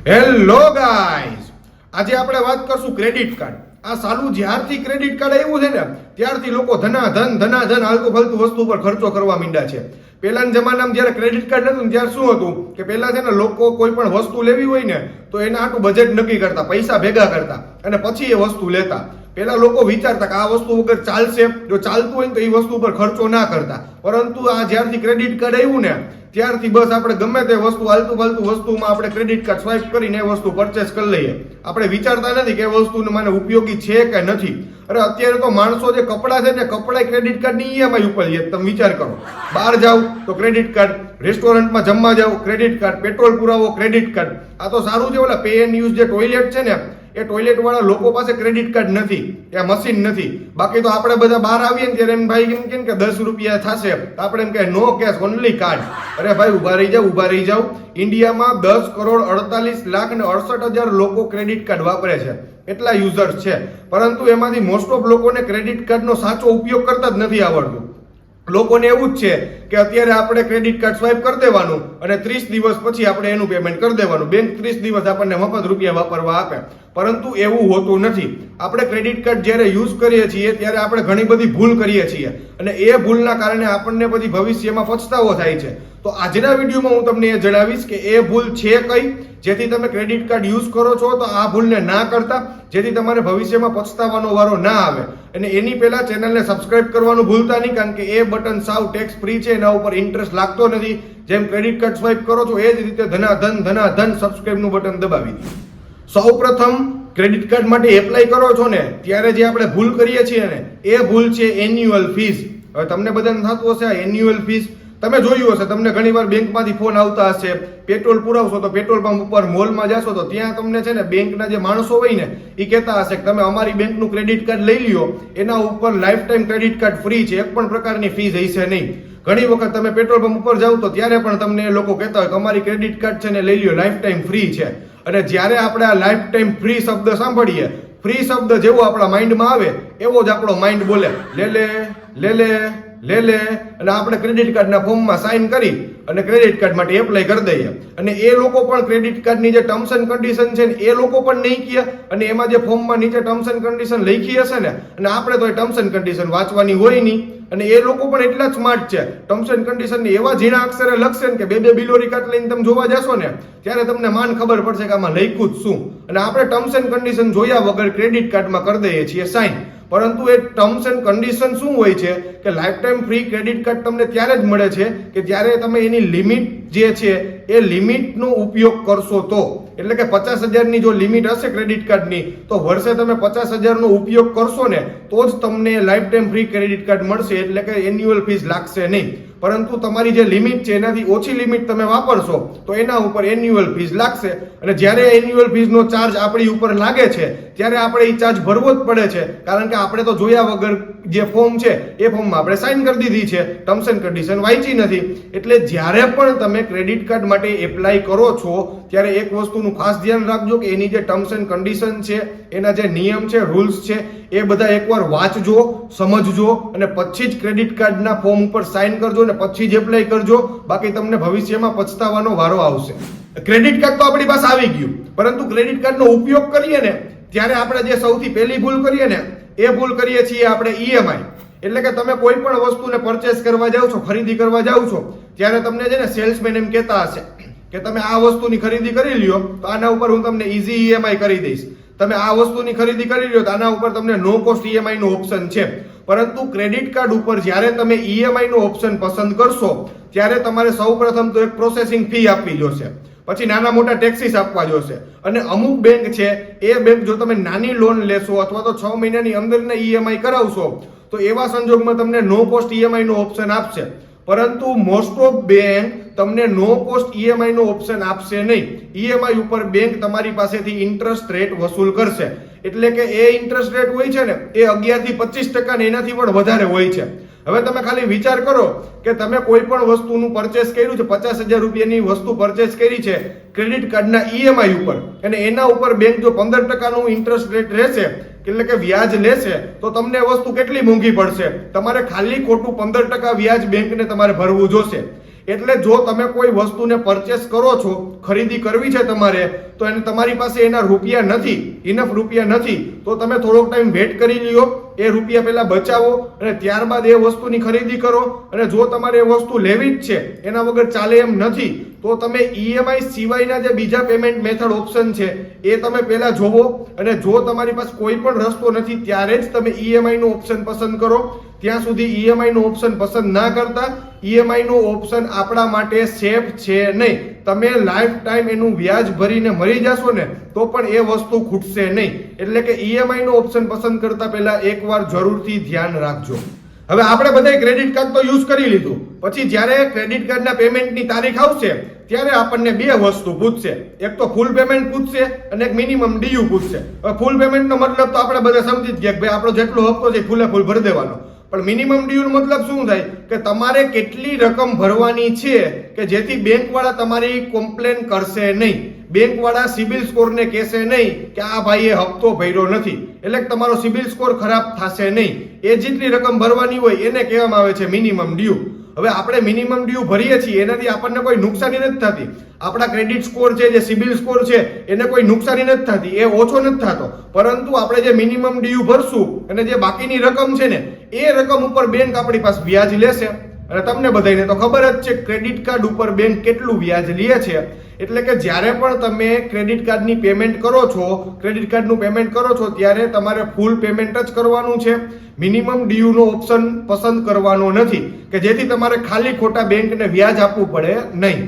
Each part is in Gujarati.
હેલો ગાઈસ, આજે આપણે વાત કરશું ક્રેડિટ કાર્ડ. આ સાલું જ્યારથી ક્રેડિટ કાર્ડ આવ્યું છે ને ત્યારથી લોકો ધનાધન આલતું ફાલતું વસ્તુ પર ખર્ચો કરવા માંડ્યા છે. પહેલાના જમાનામાં જ્યારે ક્રેડિટ કાર્ડ નતું ને ત્યારે શું હતું કે પહેલા છે ને લોકો કોઈ પણ વસ્તુ લેવી હોય ને તો એના આટલું બજેટ નક્કી કરતા, પૈસા ભેગા કરતા અને પછી એ વસ્તુ લેતા. પેલા લોકો વિચારતા કે આ વસ્તુ વગર ચાલશે, જો ચાલતું હોય ને તો એ વસ્તુ પર ખર્ચો ના કરતા. પરંતુ આ જ્યારથી ક્રેડિટ કાર્ડ આવ્યું ને ત્યારથી બસ આપણે ગમે તે વસ્તુ આલતું ફાલતું વસ્તુમાં આપણે ક્રેડિટ કાર્ડ સ્વાઇપ કરીને એ વસ્તુ પરચેસ કરી લઈએ. આપણે વિચારતા નથી કે એ વસ્તુને મને ઉપયોગી છે કે નથી. અરે અત્યારે તો માણસો જે કપડાં છે ને કપડાં ક્રેડિટ કાર્ડની ઈએમઆઈ ઉપર લે. તમે વિચાર કરો, બહાર જાવ તો ક્રેડિટ કાર્ડ, રેસ્ટોરન્ટમાં જમવા જાવ ક્રેડિટ કાર્ડ, પેટ્રોલ પુરાવો ક્રેડિટ કાર્ડ. આ તો સારું છે, ઓલા પે એન્ડ યુઝ જે ટોયલેટ છે ને એ ટોયલેટ વાળા લોકો પાસે ક્રેડિટ કાર્ડ નથી, એ મશીન નથી. બાકી તો આપણે બધા બહાર આવીએ ને ત્યારે એમ ભાઈ કેમ કે 10 રૂપિયા થશે, આપણે એમ કે નો કેશ ઓનલી કાર્ડ. અરે ભાઈ ઉભા રહી જાવ. ઇન્ડિયામાં 10,48,68,000 લોકો ક્રેડિટ કાર્ડ વાપરે છે, એટલા યુઝર્સ છે. પરંતુ એમાંથી મોસ્ટ ઓફ લોકોને ક્રેડિટ કાર્ડનો સાચો ઉપયોગ કરતા જ નથી આવડતું. લોકોને એવું જ છે કે અત્યારે આપણે ક્રેડિટ કાર્ડ સ્વાઇપ કરી દેવાનું અને 30 દિવસ પછી આપણે એનું પેમેન્ટ કરી દેવાનું. બેંક 30 દિવસ આપણને મફત રૂપિયા વાપરવા આપે. પરંતુ એવું હોતું નથી. આપણે ક્રેડિટ કાર્ડ જ્યારે યુઝ કરીએ છીએ ત્યારે આપણે ઘણી બધી ભૂલ કરીએ છીએ અને એ ભૂલના કારણે આપણને પછી ભવિષ્યમાં પછતાવો થાય છે. તો આજના વિડીયોમાં હું તમને એ જણાવીશ કે એ ભૂલ છે કઈ, જેથી તમે ક્રેડિટ કાર્ડ યુઝ કરો છો તો આ ભૂલને ના કરતા, જેથી તમારે ભવિષ્યમાં પછતાવાનો વારો ના આવે. અને એની પહેલા ચેનલને સબસ્ક્રાઇબ કરવાનું ભૂલતા નહીં, કારણ કે એ બટન સાવ ટેક્સ ફ્રી છે, એના ઉપર ઇન્ટરેસ્ટ લાગતો નથી. જેમ ક્રેડિટ કાર્ડ સ્વાઇપ કરો છો એ જ રીતે ધનાધન સબસ્ક્રાઇબનું બટન દબાવી દો. સૌપ્રથમ ક્રેડિટ કાર્ડ માટે એપ્લાય કરો છો ને ત્યારે જે આપણે ભૂલ કરીએ છીએ ને એ ભૂલ છે એન્યુઅલ ફીસ. હવે તમને બધાને થતું હશે આ એન્યુઅલ ફીસ, તમે જોયું હશે, તમને ઘણીવાર બેંકમાંથી ફોન આવતા હશે. પેટ્રોલ પુરાવશો તો પેટ્રોલ પંપ ઉપર મોલમાં જશો તો ત્યાં તમને છે ને બેંકના જે માણસો હોય ને એ કહેતા હશે કે તમે અમારી બેંકનું ક્રેડિટ કાર્ડ લઈ લ્યો, એના ઉપર life time credit card free છે, એક પણ પ્રકારની ફીસ હશે નહીં. ઘણી વખત તમે પેટ્રોલ પંપ ઉપર જાવ તો ત્યારે પણ તમને એ લોકો કહેતા હોય કે અમારી ક્રેડિટ કાર્ડ છે ને લઈ લ્યો, લાઈફ ટાઈમ ફ્રી છે. અને જ્યારે આપણે આ લાઈફ ટાઈમ ફ્રી શબ્દ સાંભળીએ, ફ્રી શબ્દ જેવો આપણા માઇન્ડમાં આવે એવો જ આપણો માઇન્ડ બોલે લે અને આપણે ક્રેડિટ કાર્ડના ફોર્મમાં સાઇન કરી અને ક્રેડિટ કાર્ડ માટે એપ્લાય કરી દઈએ. અને એ લોકો પણ ક્રેડિટ કાર્ડની જે ટર્મ્સ એન્ડ કન્ડિશન છે ને એ લોકો પણ નહીં કહે. અને એમાં જે ફોર્મમાં નીચે ટર્મ્સ એન્ડ કન્ડિશન લખી હશે ને, અને આપણે તો એ ટર્મ્સ એન્ડ કન્ડિશન વાંચવાની હોય નહીં. અને એ લોકો પણ એટલા જ સ્માર્ટ છે, ટર્મ્સ એન્ડ કન્ડિશન ને એવા ઝીણા અક્ષરે લખશે ને કે બે બિલોરી કાટ લઈને તમે જોવા જશો ને ત્યારે તમને માન ખબર પડશે કે આમાં લખ્યું જ શું. અને આપણે ટર્મ્સ એન્ડ કન્ડિશન જોયા વગર ક્રેડિટ કાર્ડમાં કરી દઈએ છીએ સાઇન. પરંતુ એ ટર્મ્સ એન્ડ કન્ડિશન શું હોય છે કે life time free credit card તમને ત્યારે જ મળે છે કે જ્યારે તમે એની લિમિટ જે છે એ લિમિટનો ઉપયોગ કરશો તો. એટલે કે 50,000ની જો લિમિટ હશે ક્રેડિટ કાર્ડની તો વર્ષે તમે 50,000નો ઉપયોગ કરશો ને તો જ તમને life time free credit card મળશે. એટલે કે એન્યુઅલ ફીસ લાગશે નહીં. પરંતુ તમારી જે લિમિટ છે એનાથી ઓછી લિમિટ તમે વાપરશો તો એના ઉપર એન્યુઅલ ફીસ લાગશે. અને જ્યારે એન્યુઅલ ફીસનો ચાર્જ આપણી ઉપર લાગે છે ત્યારે આપણે એ ચાર્જ ભરવો જ પડે છે, કારણ કે આપણે તો જોયા વગર જે ફોર્મ છે એ ફોર્મમાં આપણે સાઇન કરી દીધી છે, ટર્મ્સ એન્ડ કન્ડિશન વાંચી નથી. એટલે જ્યારે પણ તમે ક્રેડિટ કાર્ડ માટે એપ્લાય કરો છો ત્યારે એક વસ્તુનું ખાસ ધ્યાન રાખજો કે એની જે ટર્મ્સ એન્ડ કન્ડિશન છે, એના જે નિયમ છે, રૂલ્સ છે, એ બધા એકવાર વાંચજો, સમજજો અને પછી જ ક્રેડિટ કાર્ડના ફોર્મ ઉપર સાઇન કરજો અને પછી જ એપ્લાય કરજો. બાકી તમને ભવિષ્યમાં પછતાવાનો વારો આવશે. ક્રેડિટ કાર્ડ તો આપણી પાસે આવી ગયું, પરંતુ ક્રેડિટ કાર્ડનો ઉપયોગ કરીએ ને ત્યારે આપણે જે સૌથી પહેલી ભૂલ કરીએ ને એ ભૂલ કરીએ છીએ આપણે ઈએમઆઈ. એટલે કે તમે કોઈ પણ વસ્તુને પરચેસ કરવા જાવ છો, ખરીદી કરવા જાવ છો ત્યારે તમને છે ને સેલ્સમેન એમ કહેતા હશે કે તમે આ વસ્તુની ખરીદી કરી લ્યો તો આના ઉપર હું તમને ઈઝી ઈએમઆઈ કરી દઈશ. તમે આ વસ્તુની ખરીદી કરી લ્યો તો આના ઉપર તમને નો કોસ્ટ ઈએમઆઈ નો ઓપ્શન છે. પરંતુ ક્રેડિટ કાર્ડ ઉપર જ્યારે તમે ઈએમઆઈ નો ઓપ્શન પસંદ કરશો ત્યારે તમારે સૌપ્રથમ તો એક પ્રોસેસિંગ ફી આપવી જોશે, પછી નાના મોટા ટેક્સીસ આપવા જોશે. અને અમુક બેંક છે એ બેંક જો તમે નાની લોન લેશો અથવા તો 6 મહિનાની અંદરના ઈએમઆઈ કરાવશો તો એવા સંજોગમાં તમને નો કોસ્ટ ઈએમઆઈ નો ઓપ્શન આપશે. પરંતુ મોસ્ટ ઓફ બેંક તમને નો કોસ્ટ ઈએમઆઈ નો ઓપ્શન આપશે નહીં. ઈએમઆઈ ઉપર બેંક તમારી પાસેથી ઇન્ટરેસ્ટ રેટ વસૂલ કરશે. એટલે કે એ ઇન્ટરેસ્ટ રેટ હોય છે ને એ 11 થી 25% ને એનાથી પણ વધારે હોય છે. હવે તમે ખાલી વિચાર કરો કે તમે કોઈ પણ વસ્તુનું પરચેસ કર્યું છે, 50,000 રૂપિયાની વસ્તુ પરચેસ કરી છે ક્રેડિટ કાર્ડના ઈએમઆઈ ઉપર, અને એના ઉપર બેંક જો 15%નું ઇન્ટરેસ્ટ રેટ રહેશે એટલે કે વ્યાજ લેશે તો તમને વસ્તુ કેટલી મોંઘી પડશે. તમારે ખાલી ખોટું 15% વ્યાજ બેંકને તમારે ભરવું જોશે. એટલે જો તમે કોઈ વસ્તુને પરચેસ કરો છો, ખરીદી કરવી છે તમારે, તો એને તમારી પાસે એના રૂપિયા નથી, ઇનફ રૂપિયા નથી, તો તમે થોડોક ટાઈમ વેટ કરી લ્યો, એ રૂપિયા પહેલા બચાવો અને ત્યારબાદ એ વસ્તુની ખરીદી કરો. અને જો તમારે એ વસ્તુ લેવી જ છે, એના વગર ચાલે એમ નથી, તો તમે ઈએમઆઈ સિવાયના જે બીજા પેમેન્ટ મેથડ ઓપ્શન છે એ તમે પહેલા જોવો. અને જો તમારી પાસે કોઈ પણ રસ્તો નથી ત્યારે જ તમે ઈએમઆઈ નો ઓપ્શન પસંદ કરો. ત્યાં સુધી ઈએમઆઈ નો ઓપ્શન પસંદ ના કરતા. ઈએમઆઈ નો ઓપ્શન આપણા માટે સેફ છે નહીં. તમે લાઈફ ટાઈમ એનું વ્યાજ ભરીને મરી જશો ને તો પણ એ વસ્તુ ખૂટશે નહીં. એટલે કે ઈએમઆઈ નો ઓપ્શન પસંદ કરતા પહેલા એકવાર જરૂરથી ધ્યાન રાખજો. હવે આપણે બધાય ક્રેડિટ કાર્ડ તો યુઝ કરી લીધું, પછી જ્યારે ક્રેડિટ કાર્ડના પેમેન્ટની તારીખ આવશે ત્યારે આપણને બે વસ્તુ પૂછશે. એક તો ફૂલ પેમેન્ટ પૂછશે અને એક મિનિમમ ડીયુ પૂછશે. હવે ફૂલ પેમેન્ટનો મતલબ તો આપણે બધા સમજી જ ગયા કે ભાઈ આપણો જેટલો હપ્તો છે ફૂલે ફૂલ ભરી દેવાનો. પણ મિનિમમ ડ્યુ નો મતલબ શું થાય કે તમારે કેટલી રકમ ભરવાની છે કે જેથી બેંક વાળા તમારી કમ્પ્લેન કરશે નહીં, બેંક વાળા સિબિલ સ્કોરને કહેશે નહીં કે આ ભાઈએ હપ્તો ભર્યો નથી, એટલે કે તમારો સિબિલ સ્કોર ખરાબ થશે નહીં. એ જેટલી રકમ ભરવાની હોય એને કહેવામાં આવે છે મિનિમમ ડ્યુ. હવે આપણે મિનિમમ ડ્યુ ભરીએ છીએ એનાથી આપણને કોઈ નુકસાની નથી થતી. આપણા ક્રેડિટ સ્કોર છે, જે સિબિલ સ્કોર છે, એને કોઈ નુકસાની નથી થતી, એ ઓછો નથી થતો. પરંતુ આપણે જે મિનિમમ ડ્યુ ભરશું અને જે બાકીની રકમ છે ને એ રકમ ઉપર બેંક આપણી પાસે વ્યાજ લેશે. અને તમને બધાને તો ખબર જ છે ક્રેડિટ કાર્ડ ઉપર બેંક કેટલું વ્યાજ લે છે. એટલે કે જ્યારે પણ તમે ક્રેડિટ કાર્ડની પેમેન્ટ કરો છો, ક્રેડિટ કાર્ડનું પેમેન્ટ કરો છો ત્યારે તમારે ફૂલ પેમેન્ટ જ કરવાનું છે. મિનિમમ ડ્યુ નો ઓપ્શન પસંદ કરવાનો નથી કે જેથી તમારે ખાલી ખોટા બેંકને વ્યાજ આપવું પડે નહીં.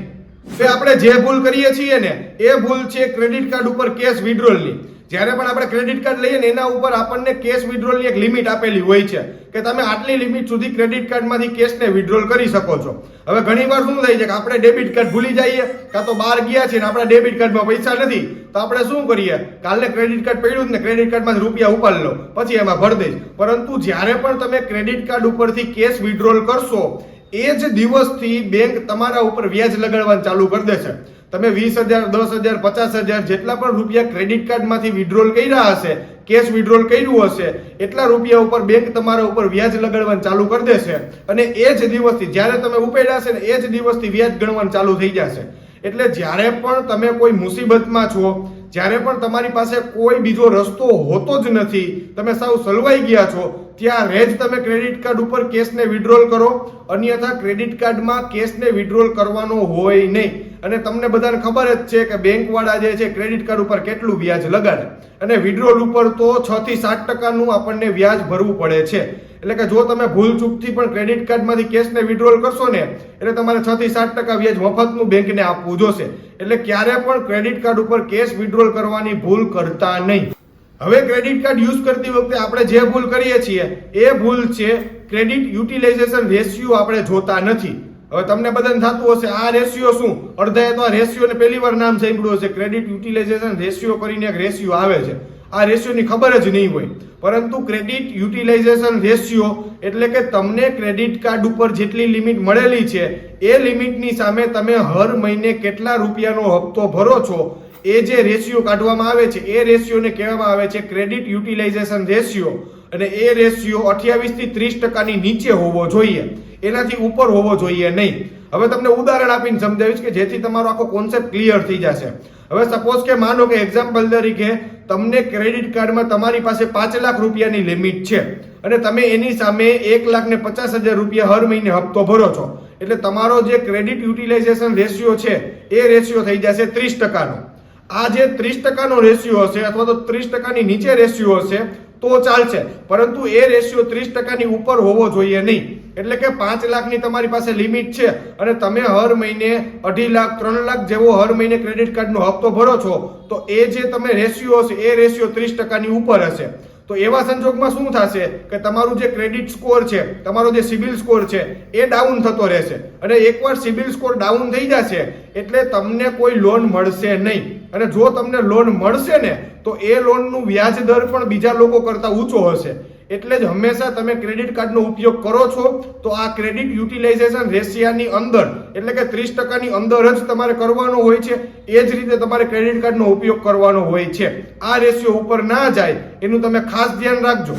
તો આપણે જે ભૂલ કરીએ છીએ ને એ ભૂલ છે ક્રેડિટ કાર્ડ ઉપર કેશ વિડ્રોલની. જ્યારે પણ આપણે ક્રેડિટ કાર્ડ લઈએ ને એના ઉપર આપણને કેશ વિડ્રોલની એક લિમિટ આપેલી હોય છે કે તમે આટલી લિમિટ સુધી ક્રેડિટ કાર્ડમાંથી કેશને વિડ્રોલ કરી શકો છો. હવે ઘણી વાર શું થાય છે કે આપણે ડેબિટ કાર્ડ ભૂલી જઈએ, કાં તો બહાર ગયા છે ને આપણા ડેબિટ કાર્ડમાં પૈસા નથી, તો આપણે શું કરીએ, કાલે ક્રેડિટ કાર્ડ પડ્યું ને ક્રેડિટ કાર્ડમાં રૂપિયા ઉપાડ લો, પછી એમાં ભરી દઈશ. પરંતુ જ્યારે પણ તમે ક્રેડિટ કાર્ડ ઉપરથી કેશ વિડ્રોલ કરશો એ જ દિવસથી બેંક તમારા ઉપર વ્યાજ લગાડવાનું ચાલુ કરી દેશે. તમે 20,000, 10,000, 50,000 જેટલા પણ રૂપિયા ક્રેડિટ કાર્ડમાંથી વિડ્રોલ કર્યા હશે, કેશ વિડ્રોલ કર્યું હશે, એટલા રૂપિયા ઉપર બેંક તમારા ઉપર વ્યાજ લગાડવાનું ચાલુ કરી દેશે. અને એ જ દિવસથી જ્યારે તમે ઉપાડ્યા હશે ને એ જ દિવસથી વ્યાજ ગણવાનું ચાલુ થઈ જશે. એટલે જ્યારે પણ તમે કોઈ મુસીબતમાં છો, જ્યારે પણ તમારી પાસે કોઈ બીજો રસ્તો હોતો જ નથી, તમે સાવ સલવાઈ ગયા છો, ત્યારે જ તમે ક્રેડિટ કાર્ડ ઉપર કેશને વિડ્રોલ કરો. અન્યથા ક્રેડિટ કાર્ડમાં કેશને વિડ્રોલ કરવાનો હોય નહીં. અને તમને બધાને ખબર જ છે કે બેંક વાળા જે છે ક્રેડિટ કાર્ડ ઉપર કેટલું વ્યાજ લગાડે, અને વિડ્રોલ ઉપર તો 6 થી 7% આપણને વ્યાજ ભરવું પડે છે. એટલે કે જો તમે ભૂલ ચૂકથી પણ ક્રેડિટ કાર્ડમાંથી કેશને વિડ્રોલ કરશો ને એટલે તમારે 6 થી 7% વ્યાજ મફતનું બેંકને આપવું જોશે. એટલે ક્યારે પણ ક્રેડિટ કાર્ડ ઉપર કેશ વિડ્રોલ કરવાની ભૂલ કરતા નહીં. હવે ક્રેડિટ કાર્ડ યુઝ કરતી વખતે આપણે જે ભૂલ કરીએ છીએ એ ભૂલ છે ક્રેડિટ યુટિલાઇઝેશન રેશિયો આપણે જોતા નથી. હવે તમને બધાને થતું હશે આ રેશિયો શું, અડધાએ તો આ રેશિયોને પહેલી વાર નામ સાંભળ્યું હશે. ક્રેડિટ યુટિલાઇઝેશન રેશિયો કરીને એક રેશિયો આવે છે, આ રેશિયોની ખબર જ નહીં હોય. પરંતુ ક્રેડિટ યુટિલાઇઝેશન રેશિયો એટલે કે તમને ક્રેડિટ કાર્ડ ઉપર જેટલી લિમિટ મળેલી છે એ લિમિટની સામે તમે હર મહિને કેટલા રૂપિયાનો હપ્તો ભરો છો એ જે રેશિયો કાઢવામાં આવે છે એ રેશિયોને કહેવામાં આવે છે ક્રેડિટ યુટિલાઇઝેશન રેશિયો. અને એ રેશિયો 28 થી 30% ની નીચે હોવો જોઈએ, એનાથી ઉપર હોવો જોઈએ નહીં. હવે તમને ઉદાહરણ આપીને સમજાવીશ કે જેથી તમારો આખો કોન્સેપ્ટ ક્લિયર થઈ જશે. હવે સપોઝ કે માનો કે એક્ઝામ્પલ તરીકે તમને ક્રેડિટ કાર્ડમાં તમારી પાસે 5 લાખ રૂપિયાની લિમિટ છે અને તમે એની સામે 1,50,000 રૂપિયા હર મહિને હપ્તો ભરો છો. એટલે તમારો જે ક્રેડિટ યુટિલાઇઝેશન રેશિયો છે એ રેશિયો થઈ જશે 30%નો. આ જે 30%નો રેશિયો હશે અથવા તો 30% ની નીચે રેશિયો હશે તો ચાલશે, પરંતુ એ રેશિયો 30% ની ઉપર હોવો જોઈએ નહીં. એટલે કે 5 લાખની તમારી પાસે લિમિટ છે અને તમે હર મહિને 2.5 લાખ 3 લાખ જેવો હર મહિને ક્રેડિટ કાર્ડનો હપ્તો ભરો છો તો એ જે તમે રેશિયો હશે એ રેશિયો 30% ની ઉપર હશે. તો એવા સંજોગમાં શું થશે કે તમારું જે ક્રેડિટ સ્કોર છે, તમારો જે સિબિલ સ્કોર છે એ ડાઉન થતો રહેશે. અને એકવાર સિબિલ સ્કોર ડાઉન થઈ જશે એટલે તમને કોઈ લોન મળશે નહીં. અને જો તમને લોન મળશે ને તો એ લોનનું વ્યાજ દર પણ બીજા લોકો કરતા ઊંચો હશે. એટલે જ હંમેશા તમે ક્રેડિટ કાર્ડનો ઉપયોગ કરો છો તો આ ક્રેડિટ યુટિલાઇઝેશન રેશિયાની અંદર એટલે કે 30% ની અંદર જ તમારે કરવાનો હોય છે. એ જ રીતે તમારે ક્રેડિટ કાર્ડનો ઉપયોગ કરવાનો હોય છે. આ રેશિયો ઉપર ના જાય એનું તમે ખાસ ધ્યાન રાખજો.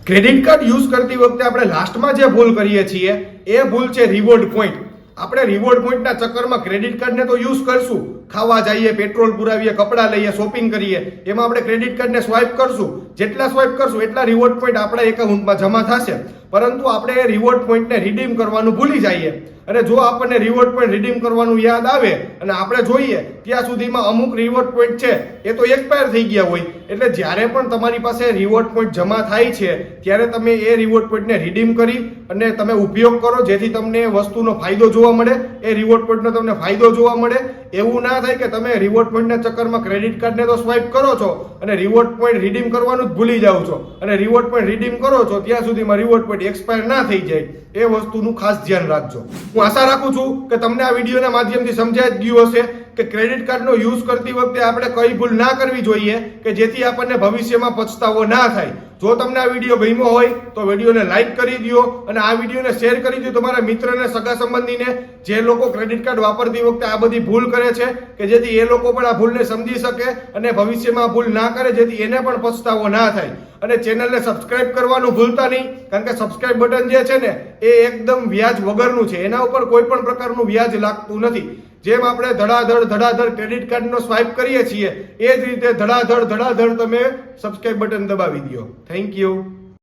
ક્રેડિટ કાર્ડ યુઝ કરતી વખતે આપણે લાસ્ટમાં જે ભૂલ કરીએ છીએ એ ભૂલ છે રિવોર્ડ પોઈન્ટ. આપણે રિવોર્ડ પોઈન્ટના ચક્કરમાં ક્રેડિટ કાર્ડને તો યુઝ કરશું, ખાવા જઈએ, પેટ્રોલ પુરાવીએ, કપડાં લઈએ, શોપિંગ કરીએ, એમાં આપણે ક્રેડિટ કાર્ડને સ્વાઇપ કરશું. જેટલા સ્વાઇપ કરશું એટલા રિવોર્ડ પોઈન્ટ આપણા એકાઉન્ટમાં જમા થશે. પરંતુ આપણે એ રિવોર્ડ પોઈન્ટને રિડીમ કરવાનું ભૂલી જઈએ. અને જો આપણને રિવોર્ડ પોઈન્ટ રિડીમ કરવાનું યાદ આવે અને આપણે જોઈએ ત્યાં સુધીમાં અમુક રિવોર્ડ પોઈન્ટ છે એ તો એક્સપાયર થઈ ગયા હોય. એટલે જ્યારે પણ તમારી પાસે રિવોર્ડ પોઈન્ટ જમા થાય છે ત્યારે તમે એ રિવોર્ડ પોઈન્ટને રિડીમ કરી અને તમે ઉપયોગ કરો, જેથી તમને એ વસ્તુનો ફાયદો જોવા મળે, એ રિવોર્ડ પોઈન્ટનો તમને ફાયદો જોવા મળે. એવું ના થાય કે તમે રિવોર્ડ પોઈન્ટના ચક્કરમાં ક્રેડિટ કાર્ડને તો સ્વાઇપ કરો છો અને રિવોર્ડ પોઈન્ટ રિડીમ કરવાનું જ ભૂલી જાઓ છો, અને રિવોર્ડ પોઈન્ટ રિડીમ કરો છો ત્યાં સુધીમાં રિવોર્ડ પોઈન્ટ એક્સપાયર ના થઈ જાય. એ વસ્તુનું ખાસ ધ્યાન રાખજો. હું આશા રાખું છું કે તમને આ વિડીયોના માધ્યમથી સમજાઈ જ ગયું હશે કે ક્રેડિટ કાર્ડનો યુઝ કરતી વખતે આપણે કઈ ભૂલ ના કરવી જોઈએ કે જેથી આપણને ભવિષ્યમાં પછતાવો ના થાય. જો તમને આ વિડીયો ગમ્યો હોય તો વિડીયોને લાઈક કરી દો અને આ વિડીયોને શેર કરી દો તમારા મિત્રને, સગા સંબંધીને, જે લોકો ક્રેડિટ કાર્ડ વાપરતી વખતે આ બધી ભૂલ કરે છે, કે જેથી એ લોકો પણ આ ભૂલને સમજી શકે અને ભવિષ્યમાં ભૂલ ના કરે, જેથી એને પણ પછતાવો ના થાય. અને ચેનલને સબસ્ક્રાઇબ કરવાનું ભૂલતા નહીં, કારણ કે સબસ્ક્રાઇબ બટન જે છે ને એ એકદમ વ્યાજ વગરનું છે, એના ઉપર કોઈ પણ પ્રકારનું વ્યાજ લાગતું નથી. જેમ આપણે ધડાધડ ક્રેડિટ કાર્ડનો સ્વાઇપ કરીએ છીએ એ જ રીતે ધડાધડ તમે સબસ્ક્રાઇબ બટન દબાવી દો. Thank you.